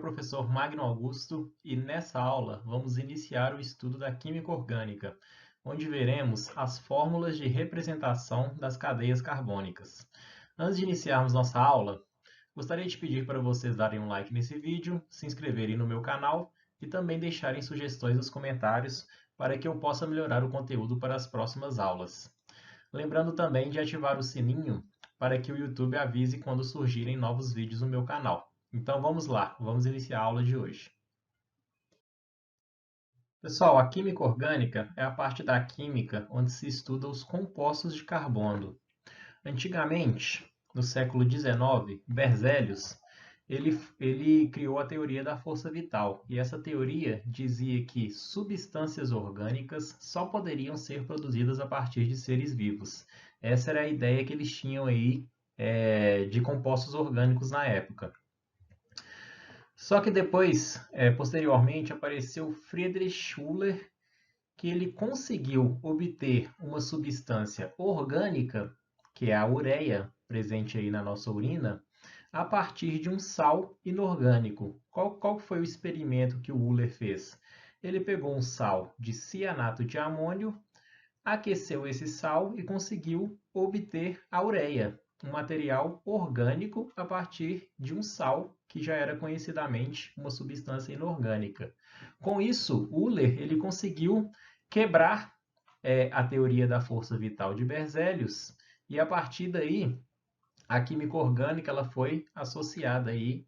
Professor Magno Augusto e nessa aula vamos iniciar o estudo da química orgânica, onde veremos as fórmulas de representação das cadeias carbônicas. Antes de iniciarmos nossa aula, gostaria de pedir para vocês darem um like nesse vídeo, se inscreverem no meu canal e também deixarem sugestões nos comentários para que eu possa melhorar o conteúdo para as próximas aulas. Lembrando também de ativar o sininho para que o YouTube avise quando surgirem novos vídeos no meu canal. Então vamos lá, vamos iniciar a aula de hoje. Pessoal, a química orgânica é a parte da química onde se estuda os compostos de carbono. Antigamente, no século XIX, Berzelius ele criou a teoria da força vital, e essa teoria dizia que substâncias orgânicas só poderiam ser produzidas a partir de seres vivos. Essa era a ideia que eles tinham aí de compostos orgânicos na época. Só que depois, posteriormente, apareceu Friedrich Schüller, que ele conseguiu obter uma substância orgânica, que é a ureia, presente aí na nossa urina, a partir de um sal inorgânico. Qual foi o experimento que o Euler fez? Ele pegou um sal de cianato de amônio, aqueceu esse sal e conseguiu obter a ureia, um material orgânico a partir de um sal que já era conhecidamente uma substância inorgânica. Com isso, Euler ele conseguiu quebrar a teoria da força vital de Berzelius e a partir daí a química orgânica ela foi associada aí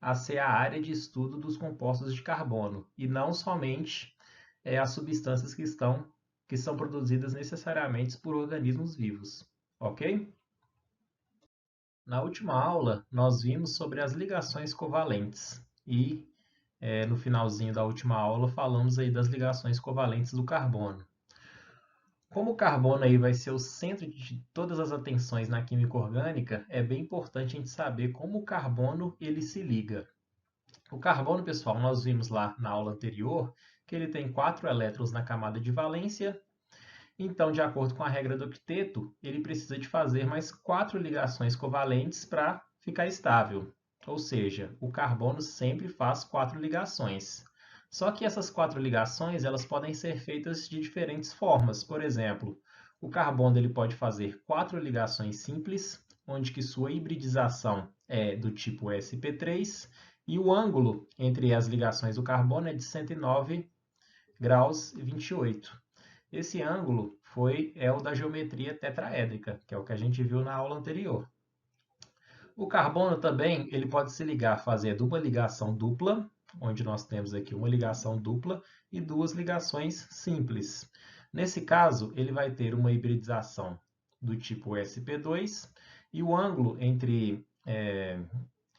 a ser a área de estudo dos compostos de carbono e não somente as substâncias que são produzidas necessariamente por organismos vivos, ok? Na última aula, nós vimos sobre as ligações covalentes e no finalzinho da última aula falamos aí das ligações covalentes do carbono. Como o carbono aí vai ser o centro de todas as atenções na química orgânica, é bem importante a gente saber como o carbono ele se liga. O carbono, pessoal, nós vimos lá na aula anterior que ele tem 4 elétrons na camada de valência. Então, de acordo com a regra do octeto, ele precisa de fazer mais 4 ligações covalentes para ficar estável. Ou seja, o carbono sempre faz 4 ligações. Só que essas 4 ligações elas podem ser feitas de diferentes formas. Por exemplo, o carbono ele pode fazer 4 ligações simples, onde que sua hibridização é do tipo sp3, e o ângulo entre as ligações do carbono é de 109 graus e 28. Esse ângulo é o da geometria tetraédrica, que é o que a gente viu na aula anterior. O carbono também ele pode se ligar fazendo uma ligação dupla, onde nós temos aqui uma ligação dupla e 2 ligações simples. Nesse caso, ele vai ter uma hibridização do tipo sp2 e o ângulo entre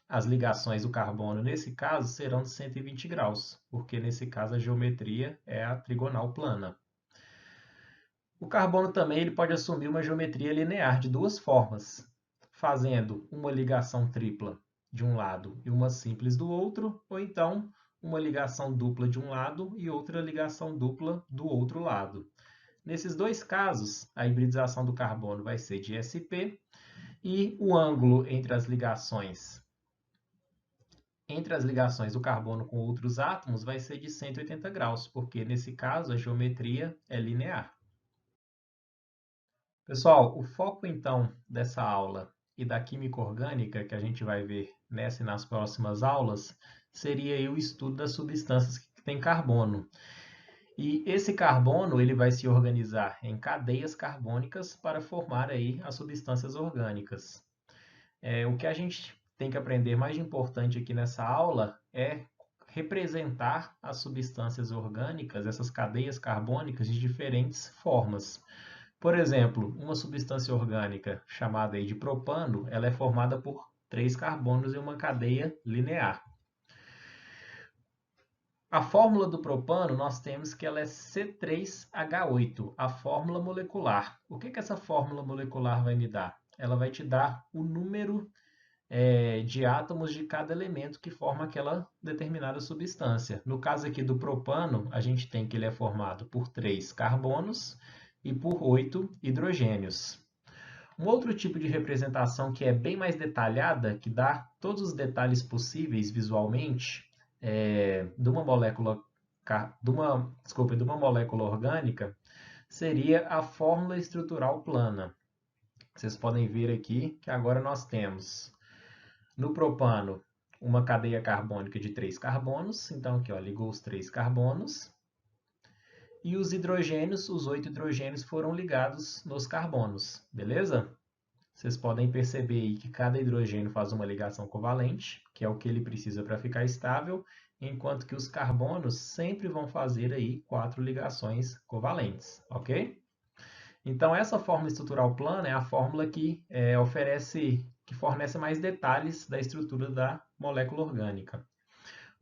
as ligações do carbono, nesse caso, serão de 120 graus, porque nesse caso a geometria é a trigonal plana. O carbono também ele pode assumir uma geometria linear de 2 formas, fazendo uma ligação tripla de um lado e uma simples do outro, ou então uma ligação dupla de um lado e outra ligação dupla do outro lado. Nesses dois casos, a hibridização do carbono vai ser de sp e o ângulo entre as ligações do carbono com outros átomos vai ser de 180 graus, porque nesse caso a geometria é linear. Pessoal, o foco então dessa aula e da química orgânica que a gente vai ver nessa e nas próximas aulas seria aí o estudo das substâncias que têm carbono. E esse carbono ele vai se organizar em cadeias carbônicas para formar aí as substâncias orgânicas. O que a gente tem que aprender mais importante aqui nessa aula é representar as substâncias orgânicas, essas cadeias carbônicas, de diferentes formas. Por exemplo, uma substância orgânica chamada aí de propano, ela é formada por 3 carbonos em uma cadeia linear. A fórmula do propano, nós temos que ela é C3H8, a fórmula molecular. O que essa fórmula molecular vai me dar? Ela vai te dar o número de átomos de cada elemento que forma aquela determinada substância. No caso aqui do propano, a gente tem que ele é formado por 3 carbonos e por 8 hidrogênios. Um outro tipo de representação que é bem mais detalhada, que dá todos os detalhes possíveis visualmente, de uma molécula, de uma molécula orgânica, seria a fórmula estrutural plana. Vocês podem ver aqui que agora nós temos no propano uma cadeia carbônica de 3 carbonos. Então aqui, ó, ligou os 3 carbonos. E os hidrogênios, os 8 hidrogênios foram ligados nos carbonos, beleza? Vocês podem perceber aí que cada hidrogênio faz uma ligação covalente, que é o que ele precisa para ficar estável, enquanto que os carbonos sempre vão fazer aí 4 ligações covalentes, ok? Então essa fórmula estrutural plana é a fórmula que fornece mais detalhes da estrutura da molécula orgânica.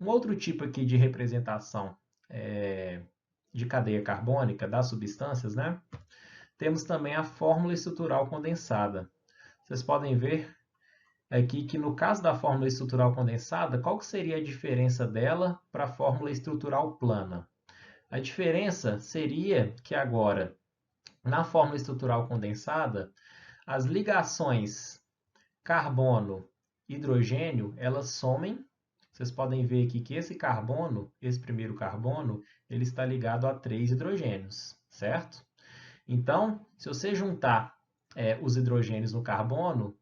Um outro tipo aqui de representação de cadeia carbônica das substâncias, né? Temos também a fórmula estrutural condensada. Vocês podem ver aqui que no caso da fórmula estrutural condensada, qual que seria a diferença dela para a fórmula estrutural plana? A diferença seria que agora, na fórmula estrutural condensada, as ligações carbono-hidrogênio, elas somem. Vocês podem ver aqui que esse carbono, esse primeiro carbono, ele está ligado a 3 hidrogênios, certo? Então, se você juntar os hidrogênios no carbono,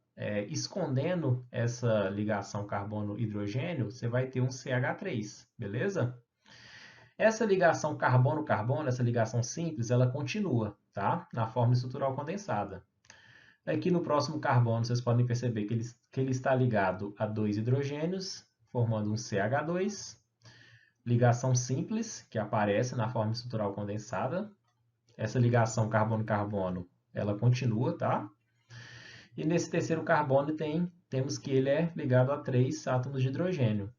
escondendo essa ligação carbono-hidrogênio, você vai ter um CH3, beleza? Essa ligação carbono-carbono, essa ligação simples, ela continua, tá? Na forma estrutural condensada. Aqui no próximo carbono, vocês podem perceber que ele está ligado a 2 hidrogênios, formando um CH2. Ligação simples, que aparece na forma estrutural condensada. Essa ligação carbono-carbono, ela continua, tá? E nesse terceiro carbono temos que ele é ligado a 3 átomos de hidrogênio,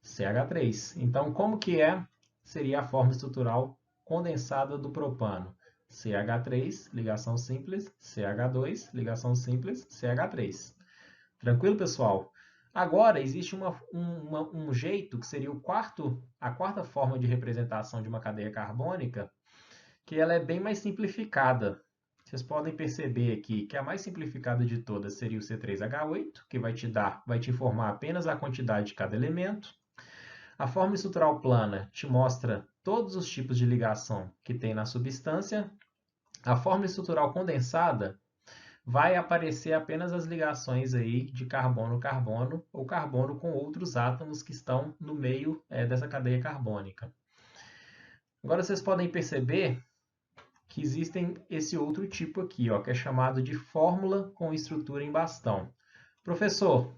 CH3. Então, como que seria a forma estrutural condensada do propano? CH3, ligação simples, CH2, ligação simples, CH3. Tranquilo, pessoal? Agora, existe um jeito que seria a quarta forma de representação de uma cadeia carbônica, que ela é bem mais simplificada. Vocês podem perceber aqui que a mais simplificada de todas seria o C3H8, que vai te informar apenas a quantidade de cada elemento. A forma estrutural plana te mostra todos os tipos de ligação que tem na substância. A forma estrutural condensada vai aparecer apenas as ligações aí de carbono-carbono ou carbono com outros átomos que estão no meio dessa cadeia carbônica. Agora vocês podem perceber que existem esse outro tipo aqui, ó, que é chamado de fórmula com estrutura em bastão. Professor,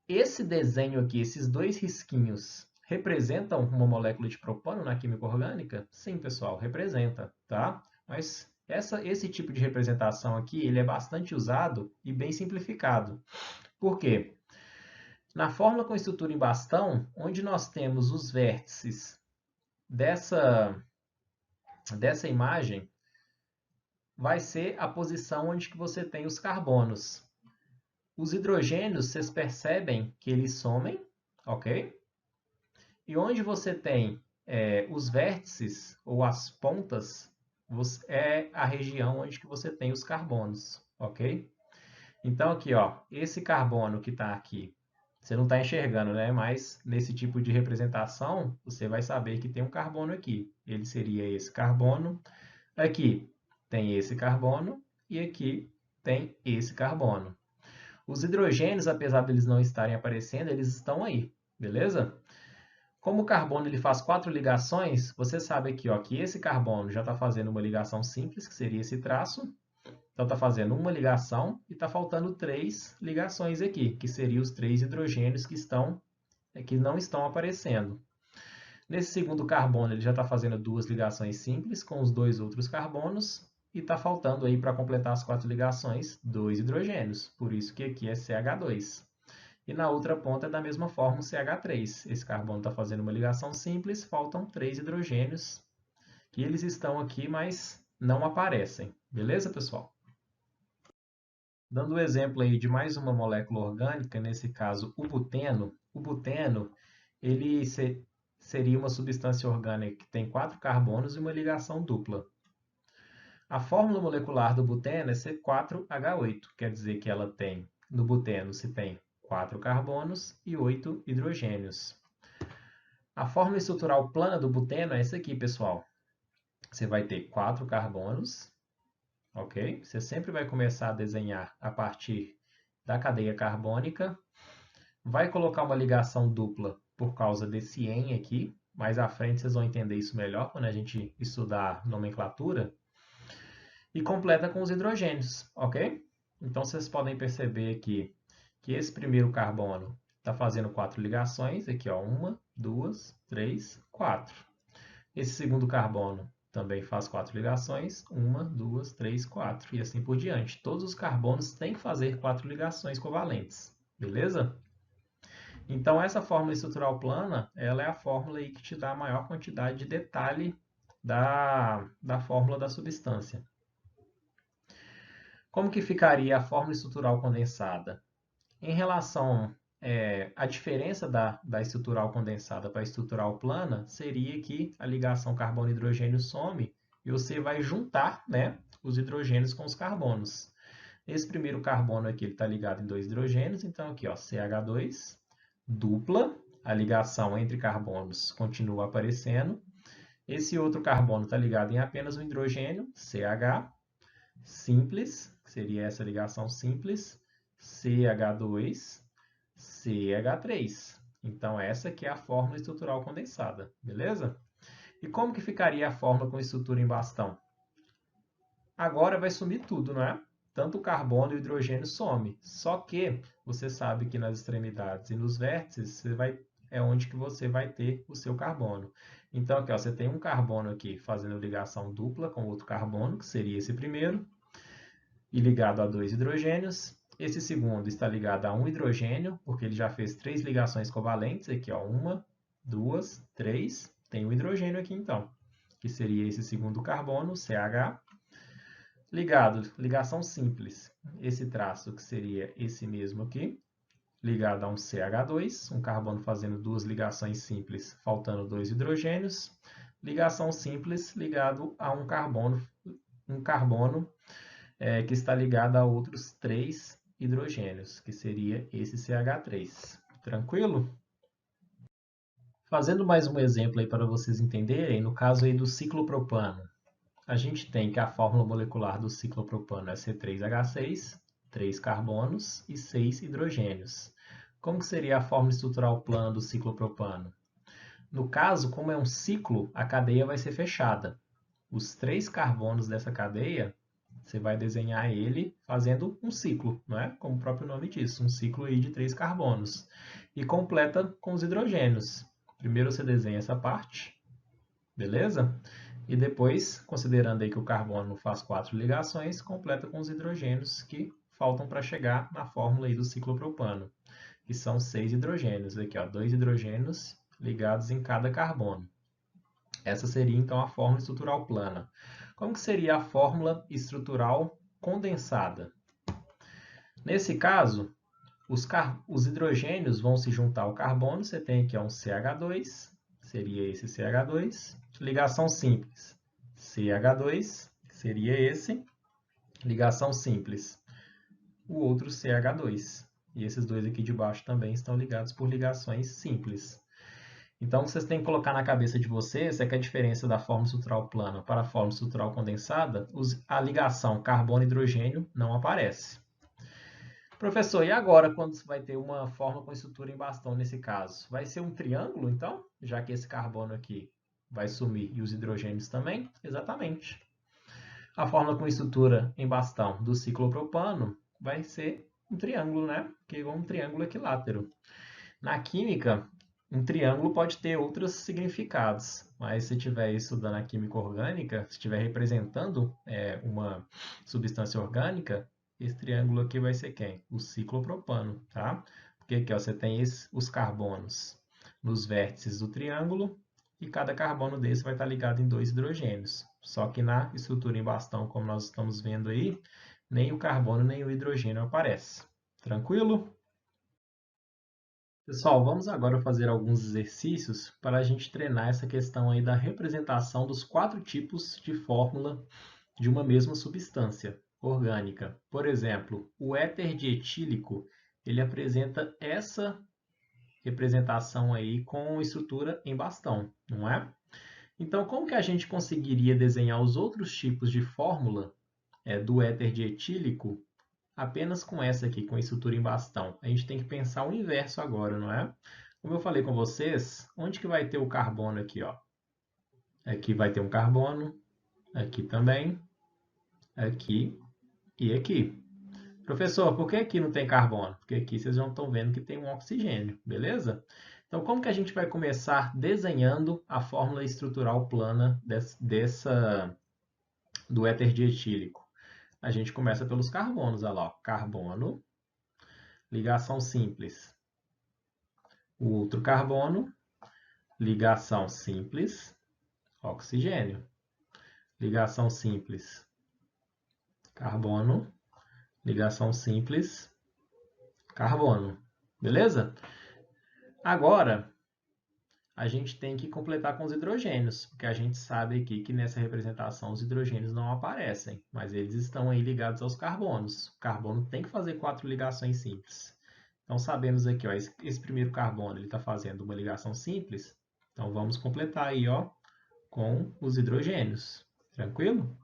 esse desenho aqui, esses dois risquinhos, representam uma molécula de propano na química orgânica? Sim, pessoal, representa, tá? Mas esse tipo de representação aqui, ele é bastante usado e bem simplificado. Por quê? Na fórmula com estrutura em bastão, onde nós temos os vértices dessa imagem, vai ser a posição onde que você tem os carbonos. Os hidrogênios, vocês percebem que eles somem, ok? E onde você tem os vértices ou as pontas, é a região onde que você tem os carbonos, ok? Então aqui, ó, esse carbono que está aqui, você não está enxergando, né? Mas nesse tipo de representação, você vai saber que tem um carbono aqui. Ele seria esse carbono. Aqui tem esse carbono e aqui tem esse carbono. Os hidrogênios, apesar de eles não estarem aparecendo, eles estão aí, beleza? Como o carbono ele faz 4 ligações, você sabe aqui ó, que esse carbono já está fazendo uma ligação simples, que seria esse traço. Então está fazendo uma ligação e está faltando 3 ligações aqui, que seriam os 3 hidrogênios que não estão aparecendo. Nesse segundo carbono ele já está fazendo 2 ligações simples com os 2 outros carbonos e está faltando aí para completar as 4 ligações 2 hidrogênios, por isso que aqui é CH2. E na outra ponta é da mesma forma o CH3. Esse carbono está fazendo uma ligação simples, faltam 3 hidrogênios, que eles estão aqui, mas não aparecem. Beleza, pessoal? Dando o exemplo aí de mais uma molécula orgânica, nesse caso o buteno. O buteno ele seria uma substância orgânica que tem 4 carbonos e uma ligação dupla. A fórmula molecular do buteno é C4H8, quer dizer que ela tem, no buteno se tem 4 carbonos e 8 hidrogênios. A fórmula estrutural plana do buteno é essa aqui, pessoal. Você vai ter 4 carbonos, ok? Você sempre vai começar a desenhar a partir da cadeia carbônica. Vai colocar uma ligação dupla por causa desse EN aqui. Mais à frente vocês vão entender isso melhor quando a gente estudar nomenclatura. E completa com os hidrogênios, ok? Então vocês podem perceber aqui que esse primeiro carbono está fazendo 4 ligações. Aqui, ó, 1, 2, 3, 4. Esse segundo carbono também faz 4 ligações. 1, 2, 3, 4. E assim por diante. Todos os carbonos têm que fazer 4 ligações covalentes. Beleza? Então, essa fórmula estrutural plana, ela é a fórmula aí que te dá a maior quantidade de detalhe da fórmula da substância. Como que ficaria a fórmula estrutural condensada? Em relação à diferença da estrutural condensada para a estrutural plana, seria que a ligação carbono-hidrogênio some e você vai juntar, né, os hidrogênios com os carbonos. Esse primeiro carbono aqui está ligado em 2 hidrogênios, então aqui, ó, CH2, dupla, a ligação entre carbonos continua aparecendo. Esse outro carbono está ligado em apenas um hidrogênio, CH, simples, que seria essa ligação simples, CH2, CH3. Então, essa aqui é a fórmula estrutural condensada, beleza? E como que ficaria a fórmula com estrutura em bastão? Agora vai sumir tudo, não é? Tanto o carbono e o hidrogênio some. Só que você sabe que nas extremidades e nos vértices é onde que você vai ter o seu carbono. Então, aqui, ó, você tem um carbono aqui fazendo ligação dupla com outro carbono, que seria esse primeiro, e ligado a 2 hidrogênios. Esse segundo está ligado a um hidrogênio, porque ele já fez 3 ligações covalentes. Aqui, ó, 1, 2, 3. Tem um hidrogênio aqui, então, que seria esse segundo carbono, CH. Ligado, ligação simples. Esse traço, que seria esse mesmo aqui, ligado a um CH2, um carbono fazendo 2 ligações simples, faltando 2 hidrogênios. Ligação simples ligado a um carbono que está ligado a outros 3 hidrogênios, que seria esse CH3. Tranquilo? Fazendo mais um exemplo aí para vocês entenderem, no caso aí do ciclopropano, a gente tem que a fórmula molecular do ciclopropano é C3H6, 3 carbonos e 6 hidrogênios. Como que seria a fórmula estrutural plana do ciclopropano? No caso, como é um ciclo, a cadeia vai ser fechada. Os 3 carbonos dessa cadeia, você vai desenhar ele fazendo um ciclo, não é? Como o próprio nome diz, um ciclo aí de 3 carbonos. E completa com os hidrogênios. Primeiro você desenha essa parte, beleza? E depois, considerando aí que o carbono faz 4 ligações, completa com os hidrogênios que faltam para chegar na fórmula aí do ciclopropano, que são 6 hidrogênios. Aqui, ó, 2 hidrogênios ligados em cada carbono. Essa seria, então, a fórmula estrutural plana. Como que seria a fórmula estrutural condensada? Nesse caso, os hidrogênios vão se juntar ao carbono. Você tem aqui um CH2, seria esse CH2. Ligação simples, CH2, que seria esse. Ligação simples, o outro CH2. E esses dois aqui de baixo também estão ligados por ligações simples. Então, o que vocês têm que colocar na cabeça de vocês é que a diferença da fórmula estrutural plana para a fórmula estrutural condensada, a ligação carbono-hidrogênio não aparece. Professor, e agora quando vai ter uma fórmula com estrutura em bastão nesse caso? Vai ser um triângulo, então? Já que esse carbono aqui vai sumir e os hidrogênios também? Exatamente. A fórmula com estrutura em bastão do ciclopropano vai ser um triângulo, né? Que é um triângulo equilátero. Na química, um triângulo pode ter outros significados, mas se estiver estudando a química orgânica, se estiver representando uma substância orgânica, esse triângulo aqui vai ser quem? O ciclopropano, tá? Porque aqui ó, você tem os carbonos nos vértices do triângulo e cada carbono desse vai estar ligado em 2 hidrogênios. Só que na estrutura em bastão, como nós estamos vendo aí, nem o carbono nem o hidrogênio aparece. Tranquilo? Pessoal, vamos agora fazer alguns exercícios para a gente treinar essa questão aí da representação dos 4 tipos de fórmula de uma mesma substância orgânica. Por exemplo, o éter dietílico, ele apresenta essa representação aí com estrutura em bastão, não é? Então, como que a gente conseguiria desenhar os outros tipos de fórmula do éter dietílico apenas com essa aqui, com a estrutura em bastão? A gente tem que pensar o inverso agora, não é? Como eu falei com vocês, onde que vai ter o carbono aqui, ó? Aqui vai ter um carbono, aqui também, aqui e aqui. Professor, por que aqui não tem carbono? Porque aqui vocês já estão vendo que tem um oxigênio, beleza? Então, como que a gente vai começar desenhando a fórmula estrutural plana do éter dietílico? A gente começa pelos carbonos, olha lá, ó. Carbono, ligação simples. O outro carbono, ligação simples, oxigênio. Ligação simples, carbono, ligação simples, carbono. Beleza? Agora, a gente tem que completar com os hidrogênios, porque a gente sabe aqui que nessa representação os hidrogênios não aparecem, mas eles estão aí ligados aos carbonos. O carbono tem que fazer 4 ligações simples. Então, sabemos aqui, ó, esse primeiro carbono está fazendo uma ligação simples, então vamos completar aí, ó, com os hidrogênios. Tranquilo?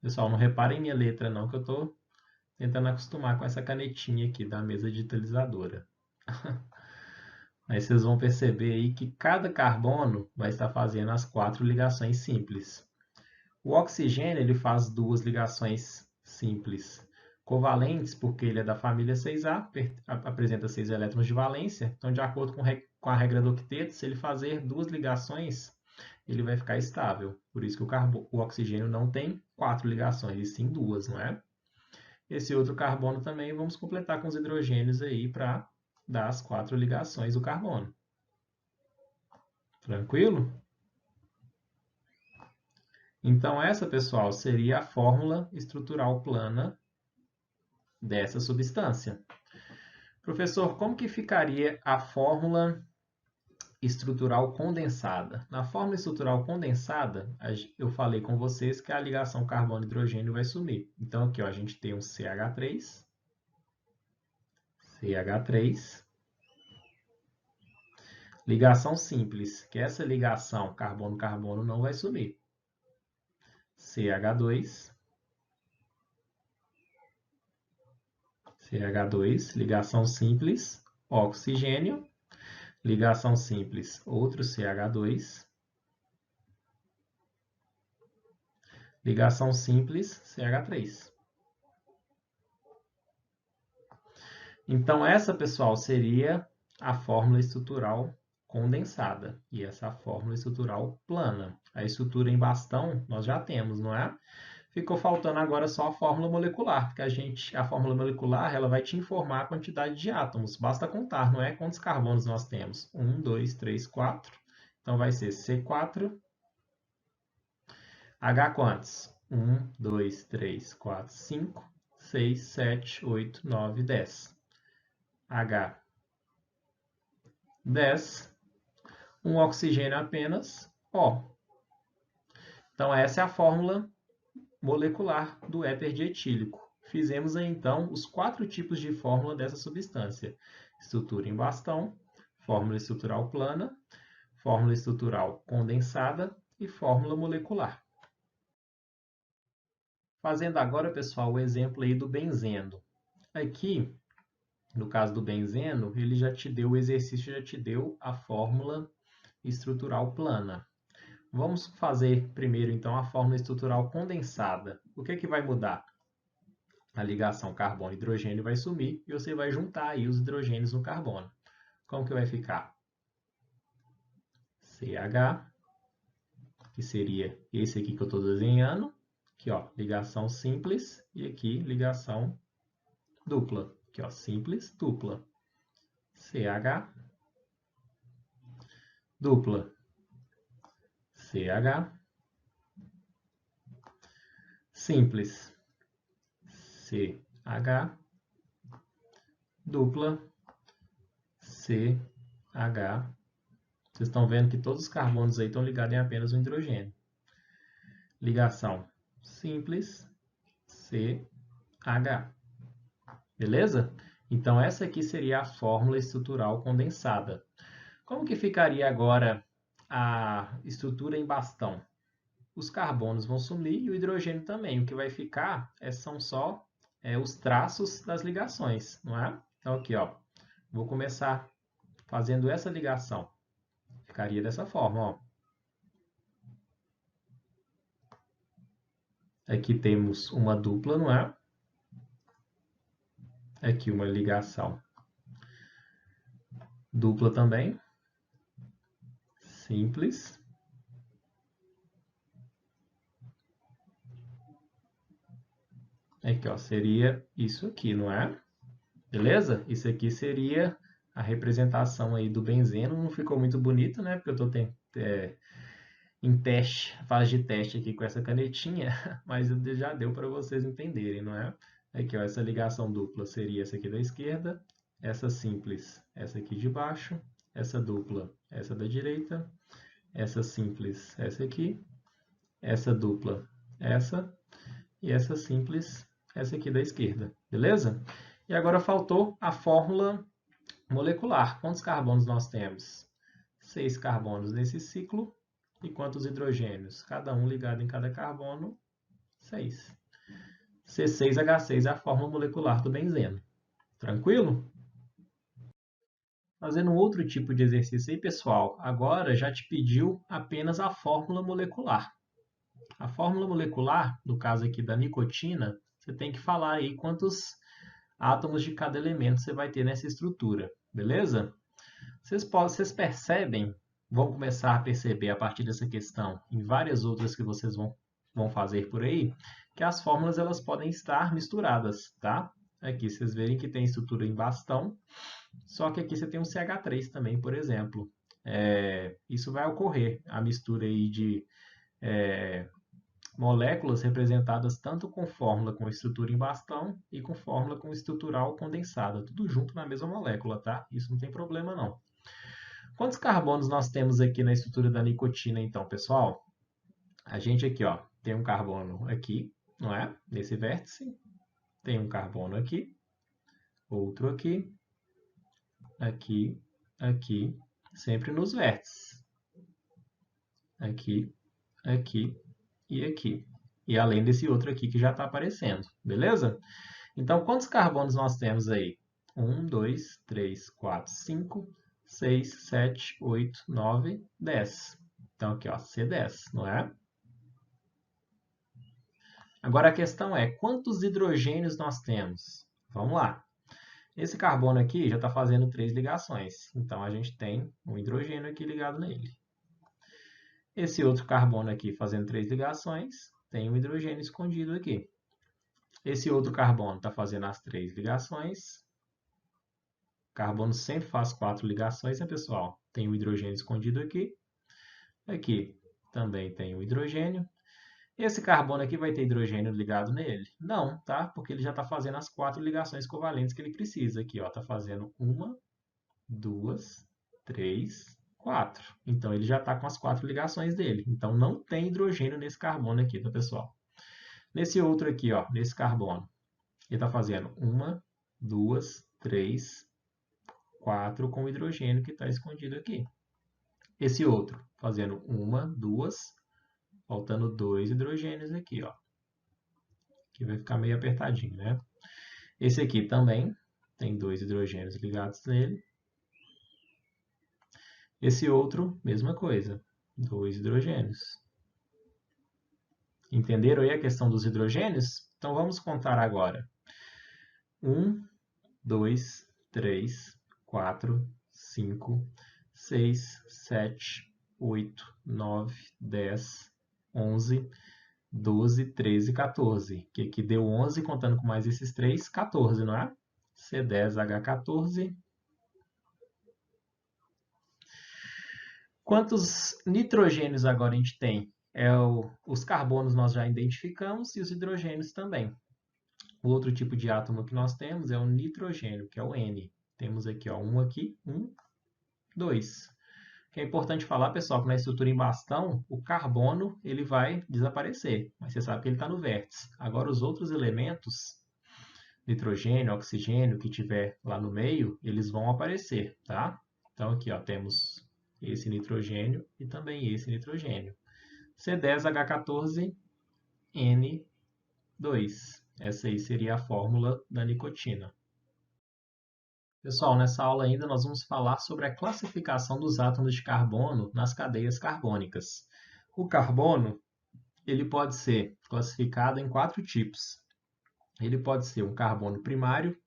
Pessoal, não reparem em minha letra não, que eu estou tentando acostumar com essa canetinha aqui da mesa digitalizadora. Aí vocês vão perceber aí que cada carbono vai estar fazendo as 4 ligações simples. O oxigênio ele faz 2 ligações simples covalentes, porque ele é da família 6A, apresenta 6 elétrons de valência. Então, de acordo com a regra do octeto, se ele fazer 2 ligações, ele vai ficar estável. Por isso que o oxigênio não tem 4 ligações, e sim 2, não é? Esse outro carbono também vamos completar com os hidrogênios aí para dar as 4 ligações do carbono. Tranquilo? Então, essa, pessoal, seria a fórmula estrutural plana dessa substância. Professor, como que ficaria a fórmula estrutural condensada? Na fórmula estrutural condensada, eu falei com vocês que a ligação carbono-hidrogênio vai sumir. Então, aqui ó, a gente tem um CH3, ligação simples, que essa ligação carbono-carbono não vai sumir. CH2, ligação simples, oxigênio, ligação simples, outro CH2, ligação simples, CH3. Então, essa, pessoal, seria a fórmula estrutural condensada. E essa é a fórmula estrutural plana. A estrutura em bastão nós já temos, não é? Ficou faltando agora só a fórmula molecular, porque a fórmula molecular ela vai te informar a quantidade de átomos. Basta contar, não é? Quantos carbonos nós temos? 1, 2, 3, 4. Então, vai ser C4. H quantos? 1, 2, 3, 4, 5, 6, 7, 8, 9, 10. H, 10. Um oxigênio apenas, O. Então, essa é a fórmula molecular do éter dietílico. Fizemos aí, então, os 4 tipos de fórmula dessa substância. Estrutura em bastão, fórmula estrutural plana, fórmula estrutural condensada e fórmula molecular. Fazendo agora, pessoal, o exemplo aí do benzeno. Aqui, no caso do benzeno, ele já te deu, o exercício já te deu a fórmula estrutural plana. Vamos fazer primeiro, então, a fórmula estrutural condensada. O que é que vai mudar? A ligação carbono-hidrogênio vai sumir e você vai juntar aí os hidrogênios no carbono. Como que vai ficar? CH, que seria esse aqui que eu estou desenhando. Aqui, ó, ligação simples e aqui ligação dupla. Aqui, ó, simples, dupla. CH, dupla. CH, simples. CH, dupla. CH. Vocês estão vendo que todos os carbonos aí estão ligados em apenas um hidrogênio. ligação simples CH. Beleza? Então, essa aqui seria a fórmula estrutural condensada. Como que ficaria agora a estrutura em bastão? Os carbonos vão sumir e o hidrogênio também. O que vai ficar são só os traços das ligações, não é? Então, aqui, ó, vou começar fazendo essa ligação. Ficaria dessa forma, ó. Aqui temos uma dupla, não é? Aqui uma ligação dupla também. Simples. Aqui, ó, seria isso aqui, não é? Beleza? Isso aqui seria a representação aí do benzeno. Não ficou muito bonito, né? Porque eu estou em teste, fase de teste aqui com essa canetinha, mas já deu para vocês entenderem, não é? Aqui, ó, essa ligação dupla seria essa aqui da esquerda, essa simples, essa aqui de baixo, essa dupla, essa da direita, essa simples, essa aqui, essa dupla, essa, e essa simples, essa aqui da esquerda, beleza? E agora faltou a fórmula molecular. Quantos carbonos nós temos? 6 carbonos nesse ciclo. E quantos hidrogênios? Cada um ligado em cada carbono, 6. C6H6 é a fórmula molecular do benzeno. Tranquilo? Fazendo um outro tipo de exercício aí, pessoal. Agora já te pediu apenas a fórmula molecular. A fórmula molecular, no caso aqui da nicotina, você tem que falar aí quantos átomos de cada elemento você vai ter nessa estrutura, beleza? Vocês percebem, vão começar a perceber a partir dessa questão, em várias outras que vocês vão fazer por aí, que as fórmulas elas podem estar misturadas, tá? Aqui vocês verem que tem estrutura em bastão, só que aqui você tem um CH3 também, por exemplo. Isso vai ocorrer, a mistura aí de moléculas representadas tanto com fórmula com estrutura em bastão e com fórmula com estrutural condensada, tudo junto na mesma molécula, tá? Isso não tem problema não. Quantos carbonos nós temos aqui na estrutura da nicotina, então, pessoal? A gente aqui, ó, tem um carbono aqui, não é? Nesse vértice. Tem um carbono aqui, outro aqui, aqui, aqui, sempre nos vértices. Aqui, aqui e aqui. E além desse outro aqui que já está aparecendo, beleza? Então, quantos carbonos nós temos aí? 1, 2, 3, 4, 5, 6, 7, 8, 9, 10. Então, aqui, ó, C10, não é? Agora a questão é, quantos hidrogênios nós temos? Vamos lá. Esse carbono aqui já está fazendo 3 ligações. Então, a gente tem um hidrogênio aqui ligado nele. Esse outro carbono aqui fazendo 3 ligações, tem um hidrogênio escondido aqui. Esse outro carbono está fazendo as 3 ligações. O carbono sempre faz 4 ligações, né, pessoal? Tem um hidrogênio escondido aqui. Aqui também tem um hidrogênio. Esse carbono aqui vai ter hidrogênio ligado nele? Não, tá? Porque ele já está fazendo as 4 ligações covalentes que ele precisa. Aqui, ó, está fazendo 1, 2, 3, 4. Então, ele já está com as 4 ligações dele. Então, não tem hidrogênio nesse carbono aqui, tá, pessoal? Nesse outro aqui, ó, nesse carbono, ele está fazendo 1, 2, 3, 4 com o hidrogênio que está escondido aqui. Esse outro, fazendo 1, 2, faltando 2 hidrogênios aqui, ó. Aqui vai ficar meio apertadinho, né? Esse aqui também tem 2 hidrogênios ligados nele. Esse outro, mesma coisa, 2 hidrogênios. Entenderam aí a questão dos hidrogênios? Então vamos contar agora. 1, 2, 3, 4, 5, 6, 7, 8, 9, 10, 11, 12, 13, 14. Que aqui deu 11, contando com mais esses 3, 14, não é? C10H14. Quantos nitrogênios agora a gente tem? Os carbonos nós já identificamos e os hidrogênios também. O outro tipo de átomo que nós temos é o nitrogênio, que é o N. Temos aqui, ó, um aqui, 1, 2. que é importante falar, pessoal, que na estrutura em bastão, o carbono ele vai desaparecer, mas você sabe que ele está no vértice. Agora, os outros elementos, nitrogênio, oxigênio, que tiver lá no meio, eles vão aparecer, tá? Então, aqui ó, temos esse nitrogênio e também esse nitrogênio. C10H14N2. Essa aí seria a fórmula da nicotina. Pessoal, nessa aula ainda nós vamos falar sobre a classificação dos átomos de carbono nas cadeias carbônicas. O carbono, ele pode ser classificado em 4 tipos. Ele pode ser um carbono primário,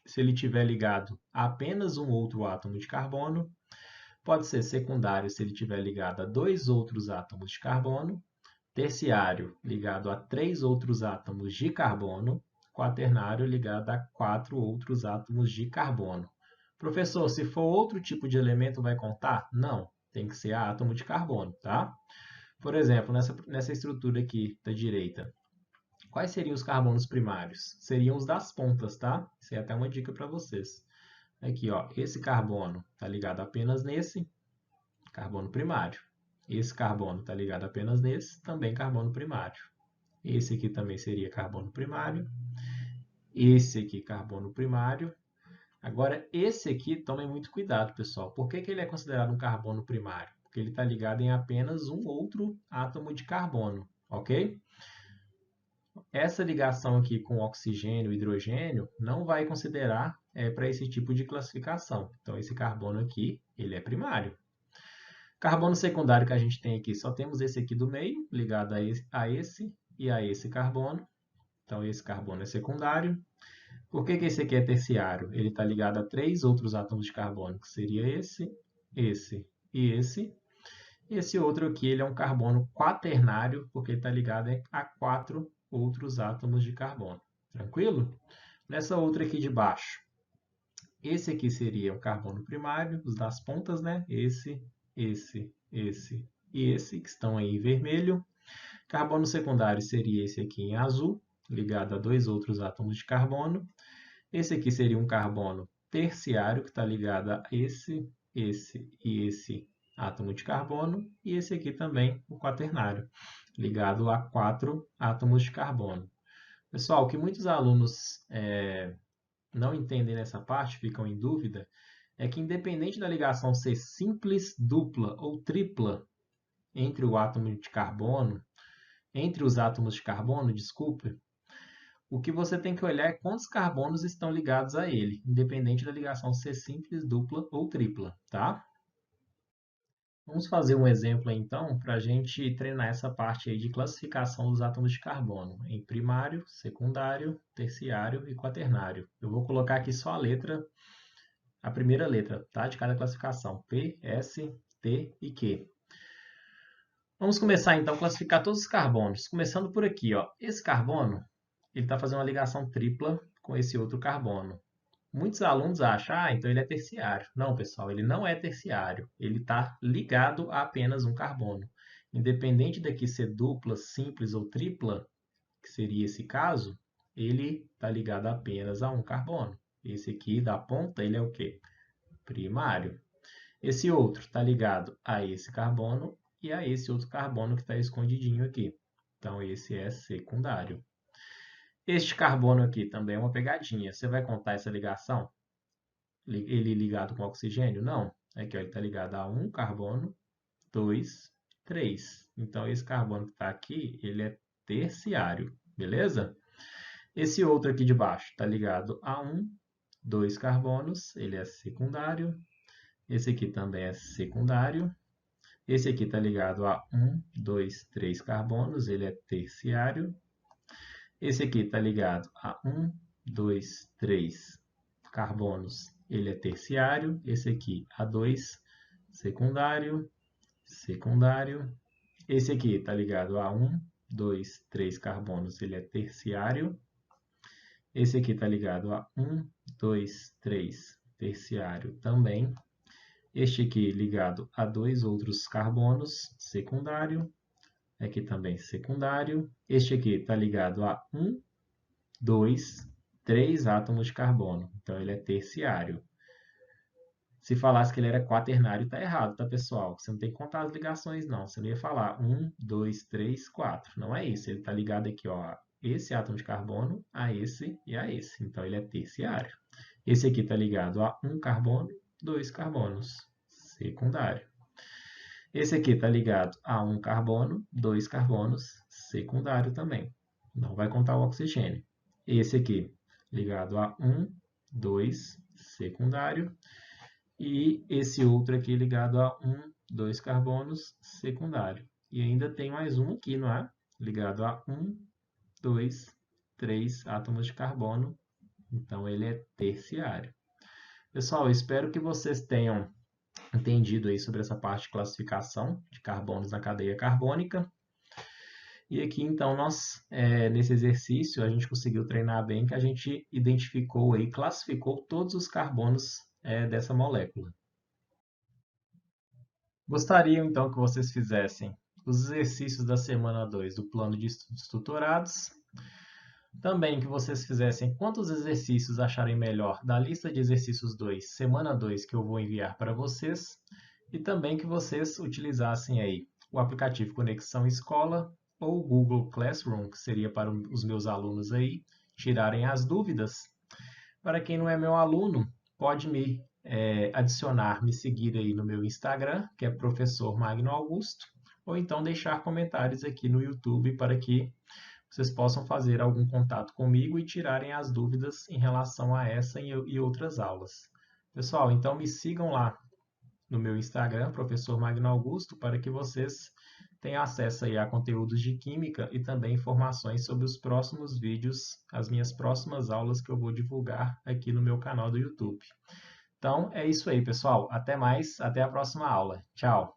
se ele estiver ligado a apenas um outro átomo de carbono. Pode ser secundário, se ele estiver ligado a 2 outros átomos de carbono. Terciário, ligado a 3 outros átomos de carbono. Quaternário, ligado a 4 outros átomos de carbono. Professor, se for outro tipo de elemento, vai contar? Não, tem que ser átomo de carbono, tá? Por exemplo, nessa estrutura aqui da direita, quais seriam os carbonos primários? Seriam os das pontas, tá? Isso é até uma dica para vocês. Aqui, ó, esse carbono está ligado apenas nesse, carbono primário. Esse carbono está ligado apenas nesse, também carbono primário. Esse aqui também seria carbono primário. Esse aqui, carbono primário. Agora, esse aqui, tomem muito cuidado, pessoal. Por que ele é considerado um carbono primário? Porque ele está ligado em apenas um outro átomo de carbono, ok? Essa ligação aqui com oxigênio e hidrogênio não vai considerar para esse tipo de classificação. Então, esse carbono aqui, ele é primário. Carbono secundário que a gente tem aqui, só temos esse aqui do meio, ligado a esse e a esse carbono. Então, esse carbono é secundário. Por que esse aqui é terciário? Ele está ligado a 3 outros átomos de carbono, que seria esse e esse. Esse outro aqui ele é um carbono quaternário, porque ele está ligado a 4 outros átomos de carbono. Tranquilo? Nessa outra aqui de baixo, esse aqui seria um carbono primário, os das pontas, né? Esse e esse, que estão aí em vermelho. Carbono secundário seria esse aqui em azul, ligado a 2 outros átomos de carbono. Esse aqui seria um carbono terciário, que está ligado a esse e esse átomo de carbono. E esse aqui também, o quaternário, ligado a 4 átomos de carbono. Pessoal, o que muitos alunos não entendem nessa parte, ficam em dúvida, é que independente da ligação ser simples, dupla ou tripla entre o átomo de carbono, entre os átomos de carbono, desculpe, o que você tem que olhar é quantos carbonos estão ligados a ele, independente da ligação ser simples, dupla ou tripla, tá? Vamos fazer um exemplo aí, então, para a gente treinar essa parte aí de classificação dos átomos de carbono em primário, secundário, terciário e quaternário. Eu vou colocar aqui só a primeira letra, tá? De cada classificação, P, S, T e Q. Vamos começar então a classificar todos os carbonos, começando por aqui, ó. Esse carbono, ele está fazendo uma ligação tripla com esse outro carbono. Muitos alunos acham, então ele é terciário. Não, pessoal, ele não é terciário. Ele está ligado a apenas um carbono. Independente daqui ser dupla, simples ou tripla, que seria esse caso, ele está ligado apenas a um carbono. Esse aqui da ponta, ele é o quê? Primário. Esse outro está ligado a esse carbono e a esse outro carbono que está escondidinho aqui. Então, esse é secundário. Este carbono aqui também é uma pegadinha. Você vai contar essa ligação? Ele ligado com oxigênio? Não. Aqui, ó, ele está ligado a um carbono, 2, 3. Então, esse carbono que está aqui, ele é terciário, beleza? Esse outro aqui de baixo está ligado a 2 carbonos, ele é secundário. Esse aqui também é secundário. Esse aqui está ligado a 2, 3 carbonos, ele é terciário. Esse aqui está ligado a 2, 3 carbonos, ele é terciário. Esse aqui a 2, secundário, secundário. Esse aqui está ligado a 2, 3 carbonos, ele é terciário. Esse aqui está ligado a 2, 3, terciário também. Este aqui ligado a 2 outros carbonos, secundário. Aqui também secundário. Este aqui está ligado a 2, 3 átomos de carbono. Então, ele é terciário. Se falasse que ele era quaternário, tá errado, tá, pessoal? Você não tem que contar as ligações, não. Você não ia falar 1, 2, 3, 4. Não é isso. Ele tá ligado aqui, ó, a esse átomo de carbono, a esse e a esse. Então, ele é terciário. Esse aqui tá ligado a um carbono, 2 carbonos, secundário. Esse aqui está ligado a um carbono, 2 carbonos, secundário também. Não vai contar o oxigênio. Esse aqui ligado a 1, 2, secundário. E esse outro aqui ligado a 1, 2 carbonos, secundário. E ainda tem mais um aqui, não é? Ligado a 1, 2, 3 átomos de carbono. Então, ele é terciário. Pessoal, eu espero que vocês tenham entendido aí sobre essa parte de classificação de carbonos na cadeia carbônica. E aqui, então, nesse exercício, a gente conseguiu treinar bem que a gente identificou e classificou todos os carbonos dessa molécula. Gostaria, então, que vocês fizessem os exercícios da semana 2 do plano de estudos tuturados. Também que vocês fizessem quantos exercícios acharem melhor da lista de exercícios 2, semana 2, que eu vou enviar para vocês. E também que vocês utilizassem aí o aplicativo Conexão Escola ou o Google Classroom, que seria para os meus alunos aí tirarem as dúvidas. Para quem não é meu aluno, pode me adicionar, me seguir aí no meu Instagram, que é Professor Magno Augusto, ou então deixar comentários aqui no YouTube para que vocês possam fazer algum contato comigo e tirarem as dúvidas em relação a essa e outras aulas. Pessoal, então me sigam lá no meu Instagram, Professor Magno Augusto, para que vocês tenham acesso aí a conteúdos de química e também informações sobre os próximos vídeos, as minhas próximas aulas que eu vou divulgar aqui no meu canal do YouTube. Então, é isso aí, pessoal. Até mais, até a próxima aula. Tchau!